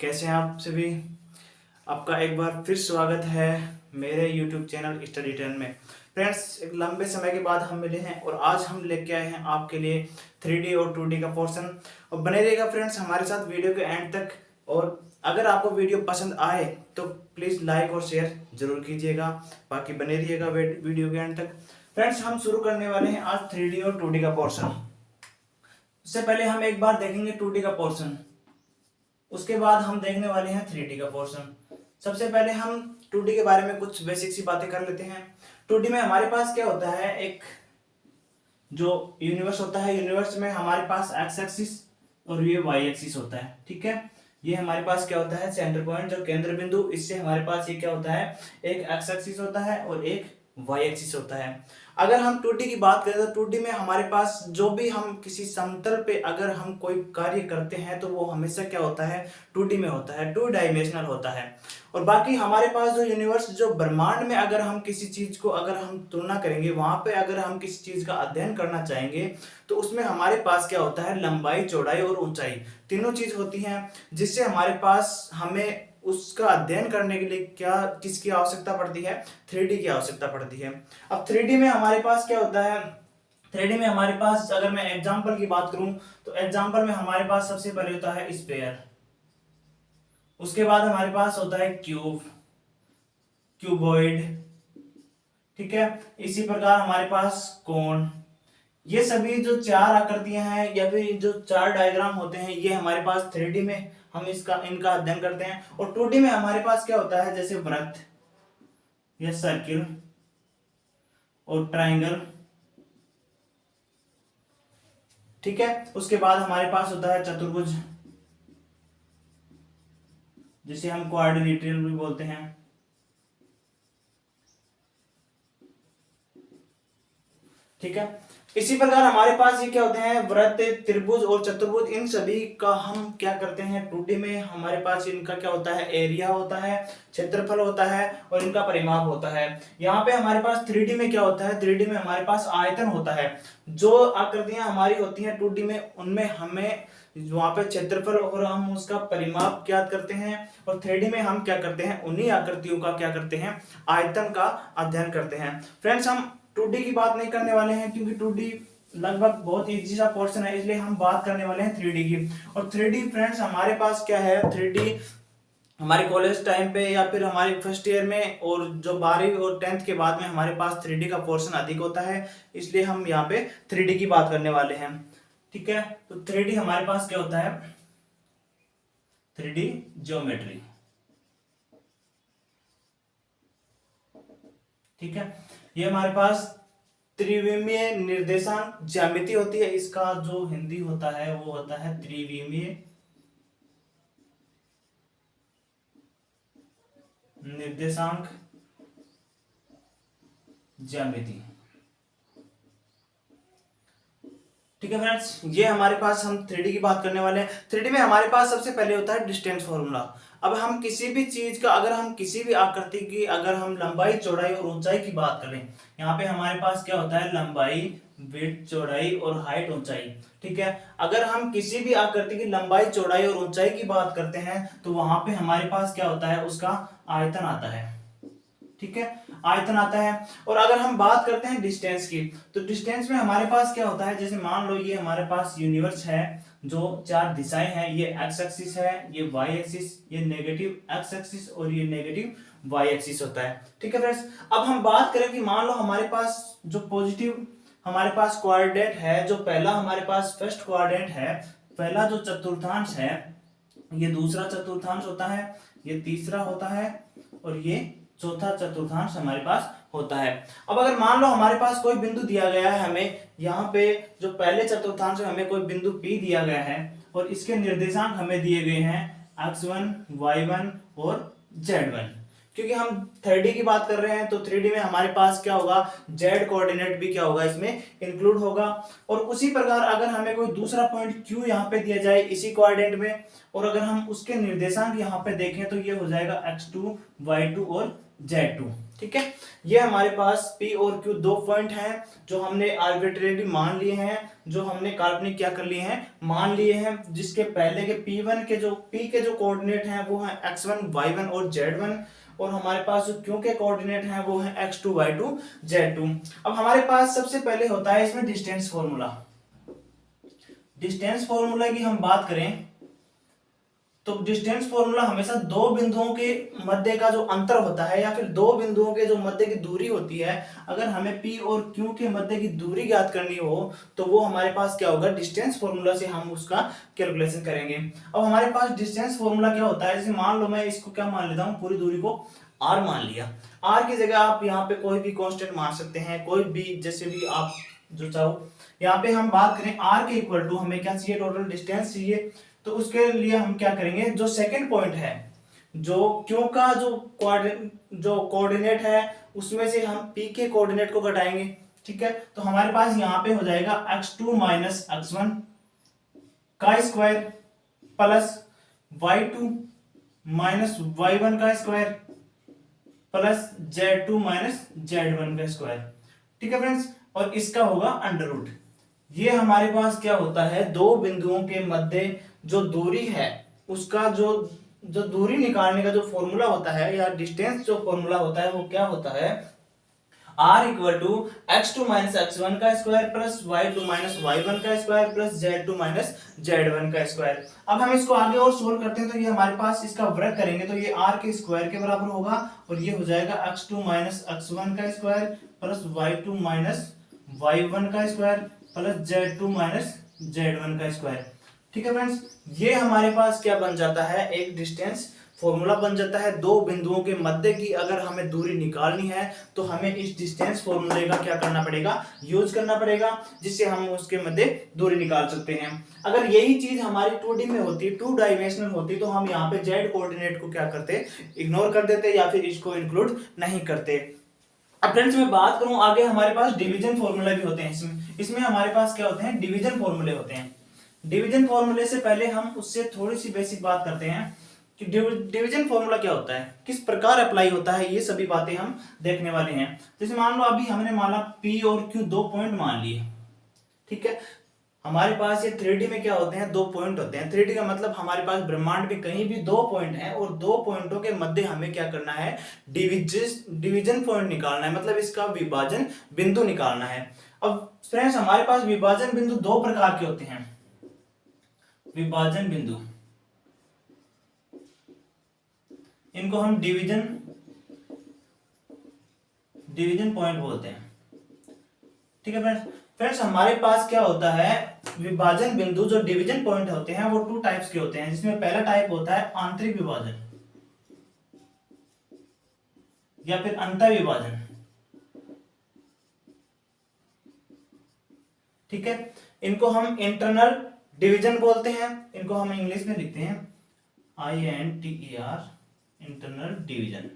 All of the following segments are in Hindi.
कैसे हैं आप सभी। आपका एक बार फिर स्वागत है मेरे YouTube चैनल स्टडी टेन में। फ्रेंड्स, एक लंबे समय के बाद हम मिले हैं और आज हम लेके आए हैं आपके लिए 3D और 2D का पोर्शन। और बने रहिएगा फ्रेंड्स हमारे साथ वीडियो के एंड तक। और अगर आपको वीडियो पसंद आए तो प्लीज़ लाइक और शेयर जरूर कीजिएगा। बाकी बने रहिएगा वीडियो के एंड तक। फ्रेंड्स, हम शुरू करने वाले हैं आज 3D और 2D का पोर्शन। उससे पहले हम एक बार देखेंगे 2D का पोर्शन, उसके बाद हम देखने वाले हैं 3D का पोर्शन। सबसे पहले हम 2D के बारे में कुछ बेसिक सी बातें कर लेते हैं। 2D में हमारे पास क्या होता है, एक जो यूनिवर्स होता है, यूनिवर्स में हमारे पास एक्स एक्सिस और ये वाई एक्सिस होता है। ठीक है, ये हमारे पास क्या होता है, सेंटर पॉइंट जो केंद्र बिंदु, इससे हमारे पास ये क्या होता है, एक एक्स एक्सिस होता है और एक वाई एक्सिस होता है। अगर हम 2D की बात करें तो 2D में हमारे पास जो भी हम किसी समतल पे अगर हम कोई कार्य करते हैं तो वो हमेशा क्या होता है, 2D में होता है, 2 डायमेंशनल होता है। और बाकी हमारे पास जो यूनिवर्स, जो ब्रह्मांड में अगर हम किसी चीज को अगर हम तुलना करेंगे, वहां पे अगर हम किसी चीज का अध्ययन करना चाहेंगे तो उसमें हमारे पास क्या होता है, लंबाई, चौड़ाई और ऊंचाई, तीनों चीज होती हैं। जिससे हमारे पास हमें उसका अध्ययन करने के लिए क्या किसकी आवश्यकता पड़ती है, 3D की आवश्यकता पड़ती है। अब 3D में हमारे पास क्या होता है, 3D में हमारे पास अगर मैं एग्जांपल की बात करूं तो एग्जांपल में हमारे पास सबसे पहले होता है स्फीयर, उसके बाद हमारे पास होता है क्यूब, क्यूबॉइड। ठीक है, इसी प्रकार हमारे पास कोण। ये सभी जो चार आकृतियां हैं या फिर जो चार डायग्राम होते हैं, ये हमारे पास 3D में हम इनका अध्ययन करते हैं। और 2D में हमारे पास क्या होता है, जैसे वृत्त या सर्किल और ट्रायंगल। ठीक है, उसके बाद हमारे पास होता है चतुर्भुज, जिसे हम क्वाड्रिलेटरल भी बोलते हैं। ठीक है, इसी प्रकार हमारे पास ये क्या होते हैं, वृत्त, त्रिभुज और चतुर्भुज। इन सभी का हम क्या करते हैं, 2D में हमारे पास इनका क्या होता है, एरिया होता है, क्षेत्रफल होता है और इनका परिमाप होता है। यहाँ पे हमारे पास 3D में क्या होता है, 3D में हमारे पास आयतन होता है। जो आकृतियां हमारी होती हैं 2D में, उनमें हमें वहां पे क्षेत्रफल और हम उसका परिमाप ज्ञात करते हैं। और 3D में हम क्या करते हैं, उन्हीं आकृतियों का क्या करते हैं, आयतन का अध्ययन करते हैं। फ्रेंड्स, हम 2D की बात नहीं करने वाले हैं क्योंकि 2D लगभग बहुत इजी सा पोर्शन है, इसलिए हम बात करने वाले हैं 3D की। और 3D फ्रेंड्स हमारे पास क्या है, 3D हमारे कॉलेज टाइम पे या फिर हमारे फर्स्ट ईयर में और जो 12वीं और 10th के बाद में हमारे पास 3D का पोर्शन अधिक होता है, इसलिए हम यहाँ पे 3D की बात करने वाले हैं। ठीक है, तो 3D हमारे पास क्या होता है, 3D ज्योमेट्री। ठीक है, ये हमारे पास त्रिविमीय निर्देशांक ज्यामिति होती है। इसका जो हिंदी होता है वो होता है त्रिविमीय निर्देशांक ज्यामिति। ठीक है फ्रेंड्स, ये हमारे पास हम 3D की बात करने वाले हैं। 3D में हमारे पास सबसे पहले होता है डिस्टेंस फॉर्मूला। अब हम किसी भी चीज का, अगर हम किसी भी आकृति की अगर हम लंबाई, चौड़ाई और ऊंचाई की बात करें, यहाँ पे हमारे पास क्या होता है, लंबाई, विड्थ, चौड़ाई और हाइट, ऊंचाई। ठीक है, अगर हम किसी भी आकृति की लंबाई, चौड़ाई और ऊंचाई की बात करते हैं तो वहां पे हमारे पास क्या होता है, उसका आयतन आता है। ठीक है, आयतन आता है। और अगर हम बात करते हैं डिस्टेंस की, तो डिस्टेंस में हमारे पास क्या होता है, जैसे मान लो ये हमारे पास यूनिवर्स है, जो चार दिशाएं हैं, ये एक्स एक्सिस है, ये वाई एक्सिस, ये नेगेटिव एक्स एक्सिस और ये नेगेटिव वाई एक्सिस होता है। ठीक है फ्रेंड्स, अब हम बात करें कि मान लो हमारे पास जो पॉजिटिव हमारे पास कोऑर्डिनेट है, जो पहला हमारे पास फर्स्ट कोऑर्डिनेट है, पहला जो चतुर्थांश है, ये दूसरा चतुर्थांश होता है, ये तीसरा होता है और ये चौथा चतुर्थांश हमारे पास होता है। अब अगर मान लो हमारे पास कोई बिंदु दिया गया है, हमें यहाँ पे जो पहले चतुर्थांश में हमें कोई बिंदु P दिया गया है और इसके निर्देशांक हमें दिए गए हैं x1, y1 और z1। क्योंकि हम 3D की बात कर रहे हैं तो 3D में हमारे पास क्या होगा, जेड कोऑर्डिनेट भी क्या होगा इसमें इंक्लूड होगा। और उसी प्रकार अगर हमें कोई दूसरा पॉइंट Q यहाँ पे दिया जाए इसी कोऑर्डिनेट में, और अगर हम उसके निर्देशांक यहाँ पे देखें तो ये हो जाएगा x2 y2 और z2। ठीक है, ये हमारे पास P और Q दो पॉइंट हैं जो हमने आर्बिट्रेरी मान लिए हैं, जो हमने काल्पनिक क्या कर लिए हैं, मान लिए हैं, जिसके पहले के P1 के जो P के जो कोऑर्डिनेट हैं वो हैं x1 y1 और z1, और हमारे पास जो Q के कोऑर्डिनेट हैं वो हैं x2 y2 z2। अब हमारे पास सबसे पहले होता है इसमें डिस्टेंस फॉर्मूला। डिस्टेंस फॉर्मूला की हम बात करें तो डिस्टेंस फॉर्मूला हमेशा दो बिंदुओं के मध्य का जो अंतर होता है, या फिर दो बिंदुओं के जो मध्य की दूरी होती है, अगर हमें P और Q के मध्य की दूरी ज्ञात करनी हो तो वो हमारे पास क्या होगा, डिस्टेंस फॉर्मूला से हम उसका कैलकुलेशन करेंगे। अब हमारे पास डिस्टेंस फॉर्मूला क्या होता है, जैसे मान लो मैं इसको क्या मान लेता हूँ, पूरी दूरी को r मान लिया। r की जगह आप यहाँ पे कोई भी कांस्टेंट मान सकते हैं, कोई भी जैसे भी आप जो चाहो। यहाँ पे हम बात करें r के इक्वल टू हमें क्या चाहिए, टोटल डिस्टेंस चाहिए। तो उसके लिए हम क्या करेंगे, जो सेकंड पॉइंट है, जो Q का जो कोऑर्डिनेट है उसमें से हम P के कोऑर्डिनेट को घटाएंगे। ठीक है, तो हमारे पास यहाँ पे हो जाएगा x2 माइनस x1 का square plus y2 minus y1 का square plus z2 minus z1 का स्क्वायर। ठीक है फ्रेंड्स, और इसका होगा अंडर रूट। ये हमारे पास क्या होता है, दो बिंदुओं के मध्य जो दूरी है उसका जो दूरी निकालने का जो फॉर्मूला होता है, या डिस्टेंस जो फॉर्मूला होता है वो क्या होता है, r equal to x2 minus x1 का square plus y2 minus y1 का square plus z2 minus z1 का स्क्वायर। अब हम इसको आगे और सोल्व करते हैं तो ये हमारे पास इसका वर्ग करेंगे तो ये r के स्क्वायर के बराबर होगा, और ये हो जाएगा x2 माइनस x1 का square plus y2 minus y1 का square plus z2 minus z1 का स्क्वायर। ठीक है फ्रेंड्स, ये हमारे पास क्या बन जाता है, एक डिस्टेंस फॉर्मूला बन जाता है। दो बिंदुओं के मध्य की अगर हमें दूरी निकालनी है तो हमें इस डिस्टेंस फॉर्मूले का क्या करना पड़ेगा, यूज करना पड़ेगा, जिससे हम उसके मध्य दूरी निकाल सकते हैं। अगर यही चीज हमारी 2D में होती, टू डायमेंशनल होती, तो हम यहाँ पे जेड कोऑर्डिनेट को क्या करते, इग्नोर कर देते, या फिर इसको इंक्लूड नहीं करते। अब फ्रेंड्स मैं बात करूं आगे, हमारे पास डिवीजन फॉर्मूला भी होते हैं। इसमें हमारे पास क्या होते हैं, डिवीजन फॉर्मूले होते हैं। डिवीजन फॉर्मूले से पहले हम उससे थोड़ी सी बेसिक बात करते हैं कि डिवीजन फॉर्मूला क्या होता है, किस प्रकार अप्लाई होता है, ये सभी बातें हम देखने वाले हैं। जैसे मान लो अभी हमने माना P और Q दो पॉइंट मान लिए। ठीक है, हमारे पास ये 3D में क्या होते हैं, दो पॉइंट होते हैं। 3D का मतलब हमारे पास ब्रह्मांड में कहीं भी दो पॉइंट हैं, और दो पॉइंटों के मध्य हमें क्या करना है, डिवीजन पॉइंट निकालना है, मतलब इसका विभाजन बिंदु निकालना है। अब फ्रेंड्स हमारे पास विभाजन बिंदु दो प्रकार के होते हैं। विभाजन बिंदु, इनको हम डिवीजन पॉइंट बोलते हैं। ठीक है फ्रेंड्स हमारे पास क्या होता है, विभाजन बिंदु जो डिवीजन पॉइंट होते हैं वो टू टाइप्स के होते हैं, जिसमें पहला टाइप होता है आंतरिक विभाजन या फिर अंतर विभाजन। ठीक है, इनको हम इंटरनल डिवीजन बोलते हैं, इनको हम इंग्लिश में लिखते हैं INTER, इंटरनल डिवीजन।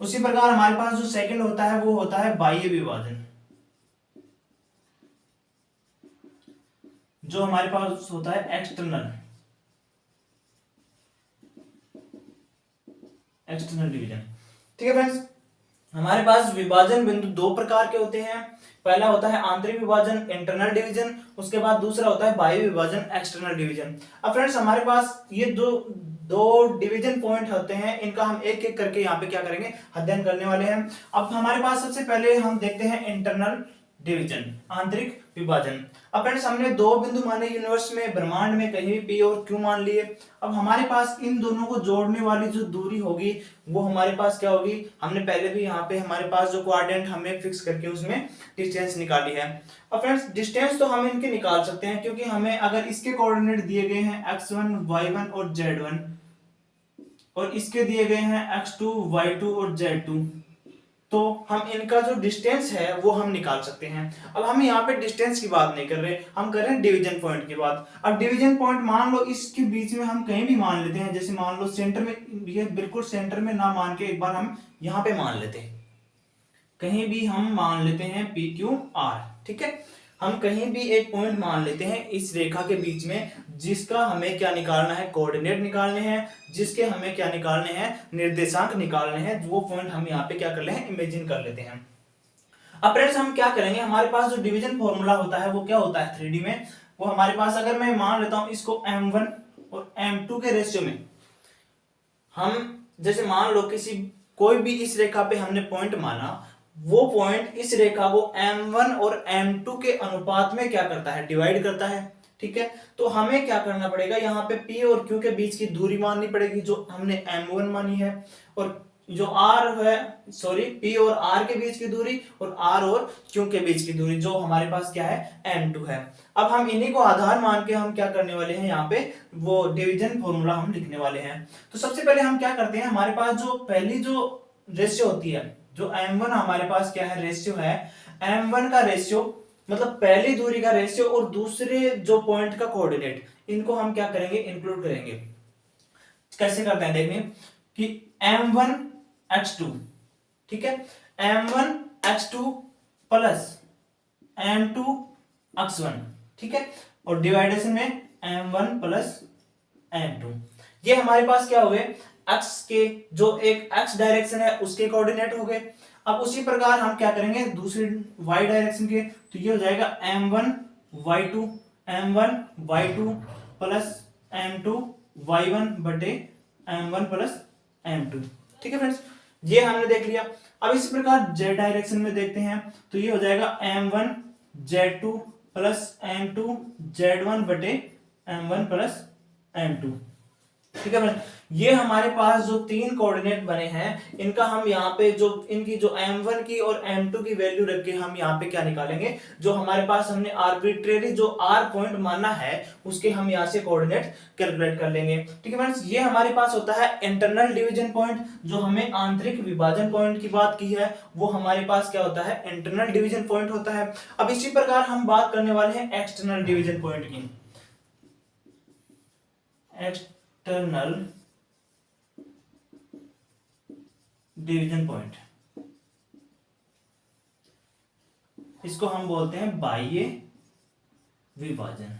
उसी प्रकार हमारे पास जो सेकंड होता है वो होता है बाह्य विभाजन, जो हमारे पास होता है एक्सटर्नल डिवीजन। ठीक है फ्रेंड्स, हमारे पास विभाजन बिंदु दो प्रकार के होते हैं। पहला होता है आंतरिक विभाजन इंटरनल डिवीजन, उसके बाद दूसरा होता है बाह्य विभाजन एक्सटर्नल डिवीजन। अब फ्रेंड्स हमारे पास ये दो डिवीजन पॉइंट होते हैं, इनका हम एक एक करके यहाँ पे क्या करेंगे, अध्ययन करने वाले हैं। अब हमारे पास सबसे पहले हम देखते हैं इंटरनल डिवीजन, आंतरिक विभाजन। अब फ्रेंड्स हमने दो बिंदु माने यूनिवर्स में, ब्रह्मांड में कहीं भी P और Q मान लिए। अब हमारे पास इन दोनों को जोड़ने वाली जो दूरी होगी वो हमारे पास क्या होगी, हमने पहले भी यहाँ पे हमारे पास जो कोऑर्डिनेट हमें फिक्स करके उसमें डिस्टेंस निकाली है। अब फ्रेंड्स डिस्टेंस तो हम इनके निकाल सकते हैं, क्योंकि हमें अगर इसके कोऑर्डिनेट दिए गए हैं x1 y1 और z1, और इसके दिए गए हैं x2 y2 और z2, तो हम इनका जो डिस्टेंस है वो हम निकाल सकते हैं। अब हम यहाँ पे डिस्टेंस की बात नहीं कर रहे, हम कर रहे हैं डिवीजन पॉइंट की बात। अब डिवीजन पॉइंट मान लो इसके बीच में हम कहीं भी मान लेते हैं, जैसे मान लो सेंटर में, ये बिल्कुल सेंटर में ना मान के एक बार हम यहाँ पे मान लेते हैं, कहीं भी हम मान लेते हैं पी क्यू आर, ठीक है। हम कहीं भी एक पॉइंट मान लेते हैं इस रेखा के बीच में, जिसका हमें क्या निकालना है, कोऑर्डिनेट निकालने हैं, जिसके हमें क्या निकालने हैं, निर्देशांक निकालने हैं। वो पॉइंट हम यहाँ पे क्या कर ले हैं, इमेजिन कर लेते हैं। अब फ्रेंड्स हम क्या करेंगे, हमारे पास जो डिवीजन फॉर्मूला होता है वो क्या होता है 3D में, वो हमारे पास, अगर मैं मान लेता हूं इसको m1 और m2 के रेशियो में, हम जैसे मान लो किसी कोई भी इस रेखा पे हमने पॉइंट माना, वो पॉइंट इस रेखा को m1 और m2 के अनुपात में क्या करता है, डिवाइड करता है, ठीक है। तो हमें क्या करना पड़ेगा, यहाँ पे p और q के बीच की दूरी माननी पड़ेगी जो हमने m1 मानी है, और जो r है, सॉरी, p और r के बीच की दूरी, और r और q के बीच की दूरी जो हमारे पास क्या है, m2 है। अब हम इन्हीं को आधार मान के हम क्या करने वाले हैं, यहाँ पे वो डिवीजन फॉर्मूला हम लिखने वाले हैं। तो सबसे पहले हम क्या करते हैं, हमारे पास जो पहली जो रेशियो होती है, जो m1 हमारे पास क्या है, रेशियो है, m1 का रेशियो मतलब पहली दूरी का रेशियो और दूसरे जो पॉइंट का कोऑर्डिनेट, इनको हम क्या करेंगे, इंक्लूड करेंगे। कैसे करते हैं देखिए कि m1 x2, ठीक है, m1 x2 plus m2 x1, ठीक है, और डिवाइडेशन में m1 प्लस m2। ये हमारे पास क्या हो गए, x के जो एक x डायरेक्शन है उसके कोऑर्डिनेट हो गए। अब उसी प्रकार हम क्या करेंगे दूसरी y डायरेक्शन के, तो ये हो जाएगा m1 y2, m1 y2 plus m2 y1 बटे m1 प्लस m2, ठीक है फ्रेंड्स, ये हमने देख लिया। अब इसी प्रकार z डायरेक्शन में देखते हैं, तो ये हो जाएगा m1 z2 plus m2 z1 बटे m1 प्लस m2, ठीक है फ्रेंड। ये हमारे पास जो तीन कोऑर्डिनेट बने हैं, इनका हम यहाँ पे जो इनकी जो m1 की और m2 की वैल्यू रख के हम यहाँ पे क्या निकालेंगे, जो हमारे पास हमने आर्बिट्रेरी जो r पॉइंट माना है उसके हम यहाँ से कोऑर्डिनेट कैलकुलेट कर लेंगे, ठीक है फ्रेंड्स। ये हमारे पास होता है इंटरनल डिवीजन पॉइंट। जो हमें आंतरिक विभाजन पॉइंट की बात की है वो हमारे पास क्या होता है, इंटरनल डिवीजन पॉइंट होता है। अब इसी प्रकार हम बात करने वाले हैं एक्सटर्नल डिवीजन पॉइंट की। एक्सटर्नल डिवीजन पॉइंट, इसको हम बोलते हैं बाह्य विभाजन,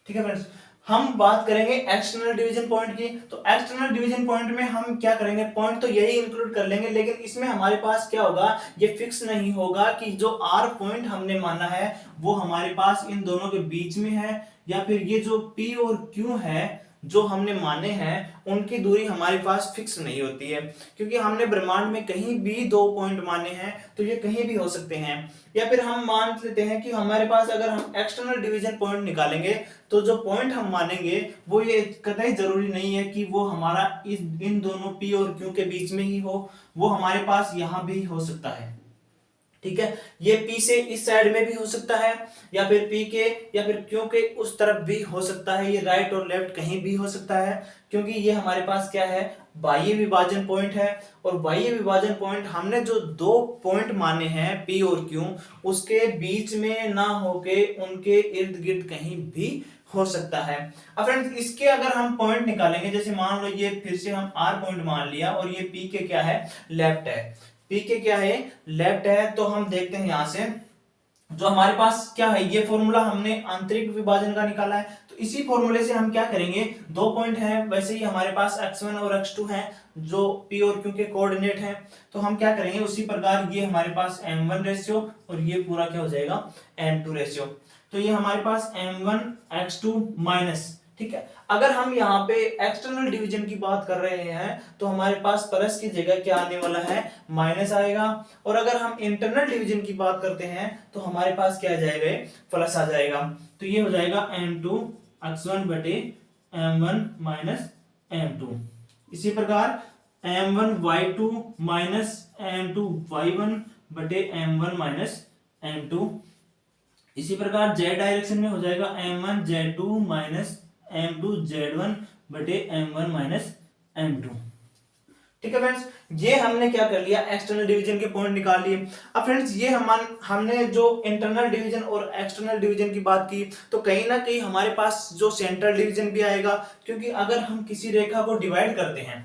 ठीक है फ्रेंड्स। हम बात करेंगे एक्सटर्नल डिवीजन पॉइंट की। तो एक्सटर्नल डिवीजन पॉइंट में हम क्या करेंगे, पॉइंट तो यही इंक्लूड कर लेंगे, लेकिन इसमें हमारे पास क्या होगा, ये फिक्स नहीं होगा कि जो आर पॉइंट हमने माना है वो हमारे पास इन दोनों के बीच में है, या फिर ये जो पी और क्यू है जो हमने माने हैं उनकी दूरी हमारे पास फिक्स नहीं होती है, क्योंकि हमने ब्रह्मांड में कहीं भी दो पॉइंट माने हैं तो ये कहीं भी हो सकते हैं। या फिर हम मान लेते हैं कि हमारे पास अगर हम एक्सटर्नल डिवीजन पॉइंट निकालेंगे तो जो पॉइंट हम मानेंगे वो ये कतई जरूरी नहीं है कि वो हमारा इन दोनों पी और क्यू के बीच में ही हो, वो हमारे पास यहाँ भी हो सकता है, ठीक है। ये P से इस साइड में भी हो सकता है, या फिर P के या फिर Q के उस तरफ भी हो सकता है, ये राइट और लेफ्ट कहीं भी हो सकता है, क्योंकि ये हमारे पास क्या है, बाह्य विभाजन पॉइंट है। और बाह्य विभाजन पॉइंट हमने जो दो पॉइंट माने हैं P और Q, उसके बीच में ना होके उनके इर्द गिर्द कहीं भी हो सकता है। अब फ्रेंड्स इसके अगर हम पॉइंट निकालेंगे, जैसे मान लो ये फिर से हम R पॉइंट मान लिया और ये P के क्या है, लेफ्ट है, पी के क्या है, लेफ्ट है, तो हम देखते हैं यहां से जो हमारे पास क्या है, ये फॉर्मूला हमने आंतरिक विभाजन का निकाला है, तो इसी फॉर्मूले से हम क्या करेंगे, दो पॉइंट हैं वैसे ही हमारे पास x1 और x2 हैं जो p और q के कोऑर्डिनेट हैं, तो हम क्या करेंगे उसी प्रकार ये हमारे पास m1 रेशियो और ये पूरा क्या हो जाएगा m2 रेशियो, तो ये हमारे पास m1 x2 माइनस, ठीक है। अगर हम यहाँ पे एक्सटर्नल डिवीजन की बात कर रहे हैं तो हमारे पास प्लस की जगह क्या आने वाला है, माइनस आएगा, और अगर हम इंटरनल डिवीजन की बात करते हैं तो हमारे पास क्या आ जाएगा, प्लस आ जाएगा, तो ये हो जाएगा m2 x1 बटे m1 माइनस m2। इसी प्रकार m1 y2 minus m2 y1 बटे m1 माइनस m2। इसी प्रकार z डायरेक्शन में हो जाएगा m1 z2 minus m2 z1 बटे m1 माइनस m2। ठीक है फ्रेंड्स, ये हमने क्या कर लिया, एक्सटर्नल डिवीजन के पॉइंट निकाल लिए। अब फ्रेंड्स ये हमने जो इंटरनल डिवीजन और एक्सटर्नल डिवीजन की बात की, तो कहीं ना कहीं हमारे पास जो सेंट्रल डिवीजन भी आएगा, क्योंकि अगर हम किसी रेखा को डिवाइड करते हैं,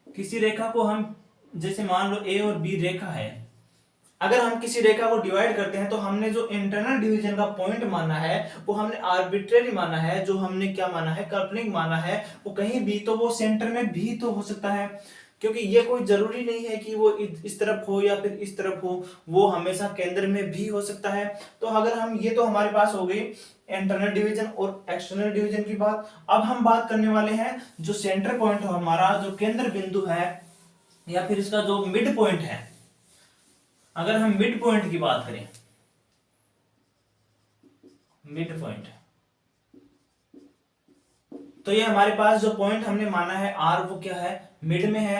किसी रेखा को हम, जैसे मान लो ए और बी रेखा है, अगर हम किसी रेखा को डिवाइड करते हैं तो हमने जो इंटरनल डिवीजन का पॉइंट माना है वो हमने आर्बिट्रेरी माना है, जो हमने क्या माना है, काल्पनिक माना है, वो कहीं भी, तो वो सेंटर में भी तो हो सकता है, क्योंकि ये कोई जरूरी नहीं है कि वो इस तरफ हो या फिर इस तरफ हो, वो हमेशा केंद्र में भी हो सकता है। तो अगर हम, ये तो हमारे पास हो गई इंटरनल डिवीजन और एक्सटर्नल डिवीजन की बात। अब हम बात करने वाले हैं जो सेंटर पॉइंट है हमारा, जो केंद्र बिंदु है या फिर इसका जो मिड पॉइंट है। अगर हम मिड पॉइंट की बात करें, मिड पॉइंट, तो ये हमारे पास जो पॉइंट हमने माना है आर, वो क्या है, मिड में है।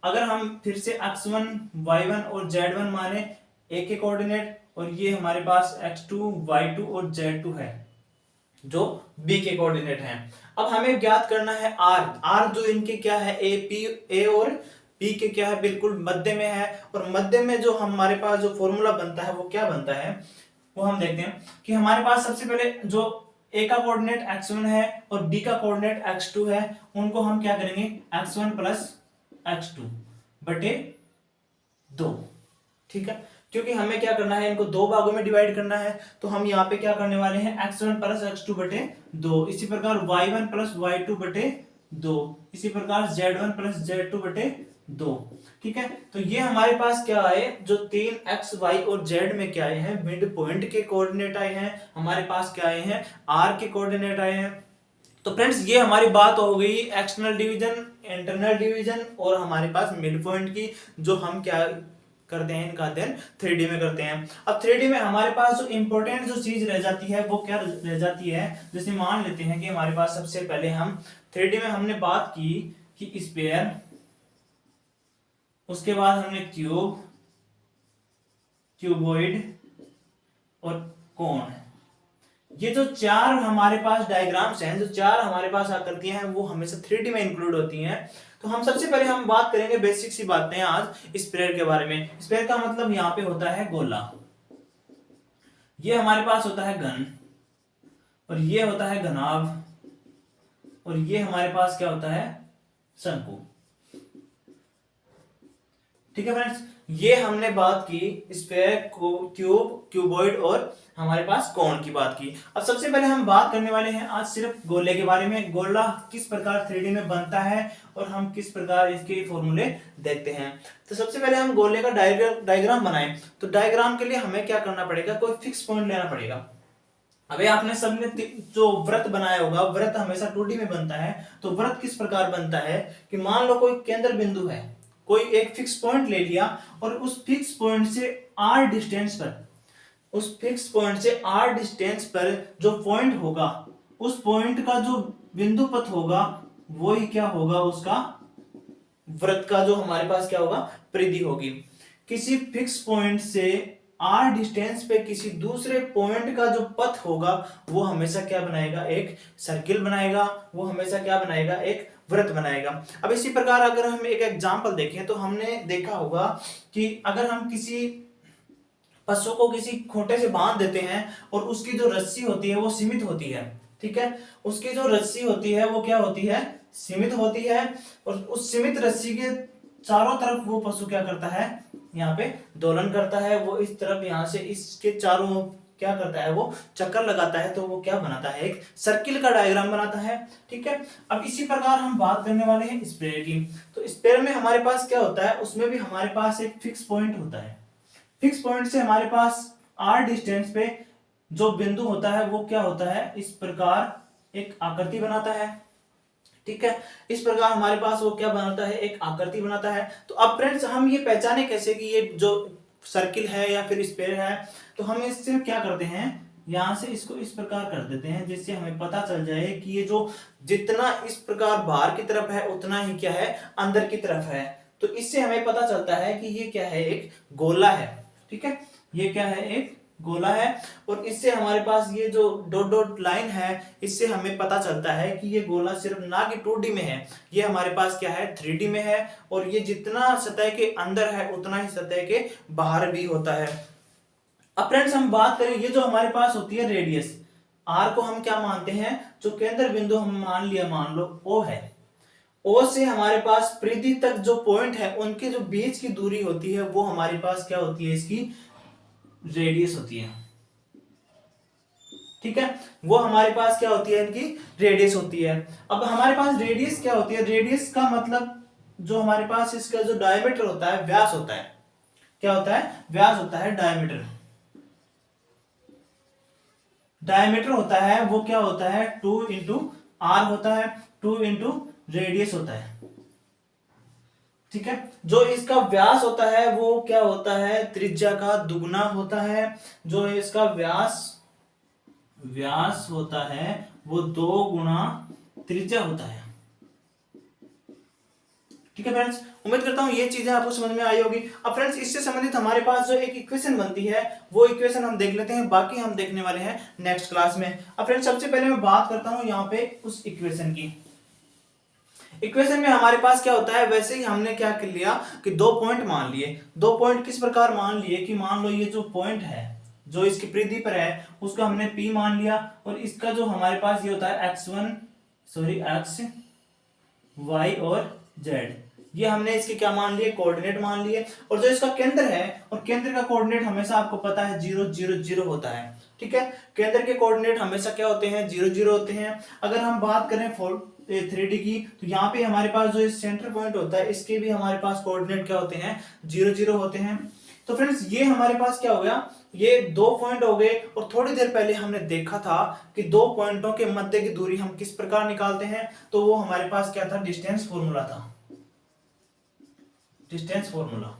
अगर हम फिर से x1, y1 और z1 माने ए के कोऑर्डिनेट, और ये हमारे पास x2, y2 और z2 है जो b के कोऑर्डिनेट हैं। अब हमें ज्ञात करना है r जो इनके क्या है, ए और p के क्या है, बिल्कुल मध्य में है। और मध्य में जो हमारे पास जो फॉर्मूला बनता है वो क्या बनता है, वो हम देखते हैं कि हमारे पास सबसे पहले जो ए का कोऑर्डिनेट x1 है और b का कोऑर्डिनेट x2 है, उनको हम क्या करेंगे, x1 प्लस x2 बटे 2। ठीक है, क्योंकि हमें क्या करना है, इनको दो भागों में डिवाइड करना है, तो हम यहाँ पे क्या करने वाले हैं, x1 प्लस x2 बटे 2। इसी प्रकार y1 प्लस y2 बटे 2, इसी प्रकार z1 प्लस z2 बटे 2। ठीक है, तो ये हमारे पास क्या आए, जो तीन x, y और z में क्या आए हैं, मिड पॉइंट के कोऑर्डिनेट आए हैं, हमारे पास क्या आए हैं, r के कोऑर्डिनेट आए हैं। तो फ्रेंड्स ये हमारी बात हो गई एक्सटर्नल डिवीजन, इंटरनल डिवीजन और हमारे पास मिड पॉइंट की, जो हम क्या करते हैं, इनका अध्ययन 3D में करते हैं। अब 3D में हमारे पास जो इंपॉर्टेंट जो चीज रह जाती है वो क्या रह जाती है, जैसे मान लेते हैं कि हमारे पास सबसे पहले हम 3D में हमने बात की कि स्फीयर, उसके बाद हमने क्यूब, क्यूबॉइड और कोण। ये जो चार हमारे पास डायग्राम्स हैं, जो चार हमारे पास आकृतियां हैं, वो हमेशा 3D में इंक्लूड होती हैं। तो हम सबसे पहले हम बात करेंगे बेसिक सी बातें आज स्फीयर के बारे में। स्फीयर का मतलब यहाँ पे होता है गोला, ये हमारे पास होता है घन, और ये होता है घनाभ, और ये हमारे पास क्या होता है, शंकु। ठीक है फ्रेंड्स, ये हमने बात की स्फीयर, क्यूब, क्यूबॉइड और हमारे पास कोण की बात की। अब सबसे पहले हम बात करने वाले हैं आज सिर्फ गोले के बारे में, गोला किस प्रकार 3D में बनता है और हम किस प्रकार इसके फॉर्मूले देखते हैं। तो सबसे पहले हम गोले का डायग्राम बनाएं, तो डायग्राम के लिए हमें क्या करना पड़ेगा, कोई फिक्स पॉइंट लेना पड़ेगा। अबे आपने सबने जो व्रत बनाया होगा, व्रत हमेशा 2D में बनता है। तो व्रत किस प्रकार बनता है कि मान लो कोई केंद्र बिंदु है, कोई एक फिक्स पॉइंट ले लिया, और उस फिक्स पॉइंट से r डिस्टेंस पर, उस फिक्स पॉइंट से r डिस्टेंस पर जो पॉइंट होगा, उस पॉइंट का जो बिंदु पथ होगा, वो ही क्या होगा, उसका वृत्त का जो हमारे पास क्या होगा, परिधि होगी। किसी फिक्स पॉइंट से r डिस्टेंस पे किसी दूसरे पॉइंट का जो पथ होगा, वो हमेशा क्या बनाएगा, एक सर्किल बनाएगा, वो हमेशा क्या बनाएगा, एक वृत्त बनाएगा। अब इसी प्रकार अगर हम एक एग्जांपल देखें, तो हमने देखा होगा कि अगर हम किसी पशु को किसी खूंटे से बांध देते हैं, और उसकी जो रस्सी होती है वो सीमित होती है। ठीक है, उसकी जो रस्सी होती है वो क्या होती है, सीमित होती है, और उस सीमित रस्सी के चारों तरफ वो पशु क्या करता है, यहाँ पे दोलन करता है, वो इस तरफ यहाँ से इसके चारों क्या करता है, वो चक्कर लगाता है, तो वो क्या बनाता है, एक सर्किल का डायग्राम बनाता है। ठीक है, अब इसी प्रकार हम बात करने वाले हैं स्फीयर की। तो स्फीयर में हमारे पास क्या होता है, उसमें भी हमारे पास एक फिक्स पॉइंट होता है। फिक्स पॉइंट से हमारे पास r डिस्टेंस पे जो बिंदु होता है वो क्या होता है, इस प्रकार एक आकृति बनाता है। ठीक है, इस प्रकार हमारे पास वो क्या बनाता है, एक आकृति बनाता है। तो अब फ्रेंड्स हम ये पहचाने कैसे कि ये जो सर्किल है या फिर स्फीयर है, तो हम इससे क्या करते हैं, यहां से इसको इस प्रकार कर देते हैं, जिससे हमें पता चल जाए कि ये जो जितना इस प्रकार बाहर की तरफ है, उतना ही क्या है, अंदर की तरफ है। तो इससे हमें पता चलता है कि ये क्या है, एक गोला है। ठीक है, ये क्या है, एक गोला है। और इससे हमारे पास ये जो डॉट डॉट लाइन है, इससे हमें पता चलता है कि ये गोला सिर्फ ना कि 2D में है, ये हमारे पास क्या है 3D में है। और ये जितना सतह के अंदर है उतना ही सतह के बाहर भी होता है। अब फ्रेंड्स हम बात करें, ये जो हमारे पास होती है रेडियस, आर को हम क्या मानते हैं, जो केंद्र बिंदु हम मान लो ओ है, ओ से हमारे पास परिधि तक जो पॉइंट है उनके जो बीच की दूरी होती है वो हमारे पास क्या होती है, इसकी रेडियस होती है। ठीक है, वो हमारे पास क्या होती है, इनकी रेडियस होती है। अब हमारे पास रेडियस क्या होती है, रेडियस का मतलब जो हमारे पास इसका जो डायमीटर होता है, व्यास होता है, क्या होता है, व्यास होता है, डायमीटर। डायमीटर होता है वो क्या होता है 2 इंटू आर होता है, 2 इंटू रेडियस होता है। ठीक है, जो इसका व्यास होता है वो क्या होता है, त्रिज्या का दुगुना होता है। जो इसका व्यास होता है वो 2 गुना त्रिज्या होता है। ठीक है फ्रेंड्स, उम्मीद करता हूं ये चीजें आपको समझ में आई होगी। अब फ्रेंड्स इससे संबंधित हमारे पास जो एक इक्वेशन बनती है वो इक्वेशन हम देख लेते हैं, बाकी हम देखने वाले हैं नेक्स्ट क्लास में। अब फ्रेंड्स सबसे पहले मैं बात करता हूं यहाँ पे उस इक्वेशन की। इक्वेशन में हमारे पास क्या होता है, वैसे ही हमने क्या कर लिया कि 2 पॉइंट मान लिए। 2 पॉइंट किस प्रकार मान लिए कि मान लो ये जो पॉइंट है जो इसकी परिधि पर है उसको हमने P मान लिया, और इसका जो हमारे पास ये होता है x, y और z, ये हमने इसके क्या मान लिए, कोऑर्डिनेट मान लिए। और जो इसका केंद्र है, और केंद्र का कोऑर्डिनेट हमेशा आपको पता है 0 0 0 होता है। ठीक है, केंद्र के कोऑर्डिनेट हमेशा क्या होते हैं, 0 0 होते हैं। अगर हम बात करें 3D की, तो यहाँ पे हमारे पास जो सेंटर पॉइंट होता है इसके भी हमारे पास कोऑर्डिनेट क्या होते हैं, 0 0 होते हैं। तो फ्रेंड्स ये हमारे पास क्या हो गया, ये 2 पॉइंट हो गए। और थोड़ी देर पहले हमने देखा था कि 2 पॉइंटों के मध्य की दूरी हम किस प्रकार निकालते हैं, तो वो हमारे पास क्या था, डिस्टेंस फॉर्मूला था, डिस्टेंस फॉर्मूला।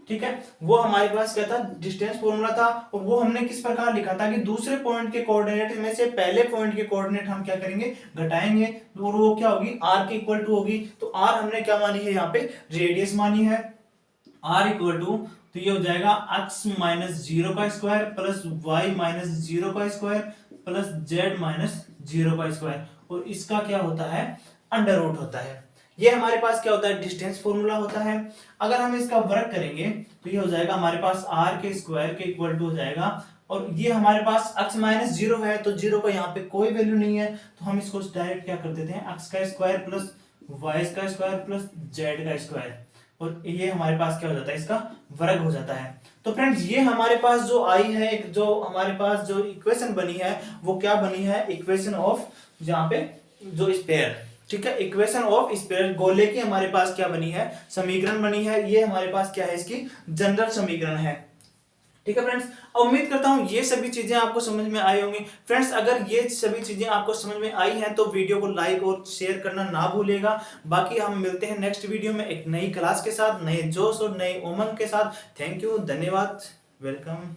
ठीक है, वो हमारे पास क्या था, डिस्टेंस फॉर्मूला था। और वो हमने किस प्रकार लिखा था कि दूसरे पॉइंट के कोऑर्डिनेट में से पहले पॉइंट के कोऑर्डिनेट हम क्या करेंगे, घटाएंगे, और वो क्या होगी, r के इक्वल टू होगी। तो r हमने क्या मानी है, यहाँ पे रेडियस मानी है, r इक्वल टू, तो ये हो जाएगा x माइनस 0 का स्क्वायर प्लस y माइनस 0 का स्क्वायर प्लस z माइनस 0 का स्क्वायर, और इसका क्या होता है, अंडर रूट होता है। ये हमारे पास क्या होता है, डिस्टेंस फॉर्मूला होता है। अगर हम इसका वर्ग करेंगे तो ये हो जाएगा हमारे पास r के स्क्वायर के इक्वल टू हो जाएगा, और ये हमारे पास x माइनस 0 है, तो 0 का यहाँ पे कोई वैल्यू नहीं है, तो हम इसको डायरेक्ट क्या कर देते हैं, x का स्क्वायर प्लस y का स्क्वायर प्लस z का स्क्वायर, और ये हमारे पास क्या हो जाता है, इसका वर्ग हो जाता है। तो फ्रेंड्स ये हमारे पास जो आई है, एक जो हमारे पास जो इक्वेशन बनी है वो क्या बनी है, इक्वेशन ऑफ, जहाँ पे जो स्फीयर, ठीक है, इक्वेशन ऑफ स्फीयर, गोले की हमारे पास क्या बनी है, समीकरण बनी है। ये हमारे पास क्या है, इसकी जनरल समीकरण है। ठीक है फ्रेंड्स, उम्मीद करता हूं ये सभी चीजें आपको समझ में आई होंगी। फ्रेंड्स अगर ये सभी चीजें आपको समझ में आई हैं तो वीडियो को लाइक और शेयर करना ना भूलिएगा। बाकी हम मिलते हैं नेक्स्ट वीडियो में एक नई क्लास के साथ, नए जोश और नए उमंग के साथ। थैंक यू, धन्यवाद, वेलकम।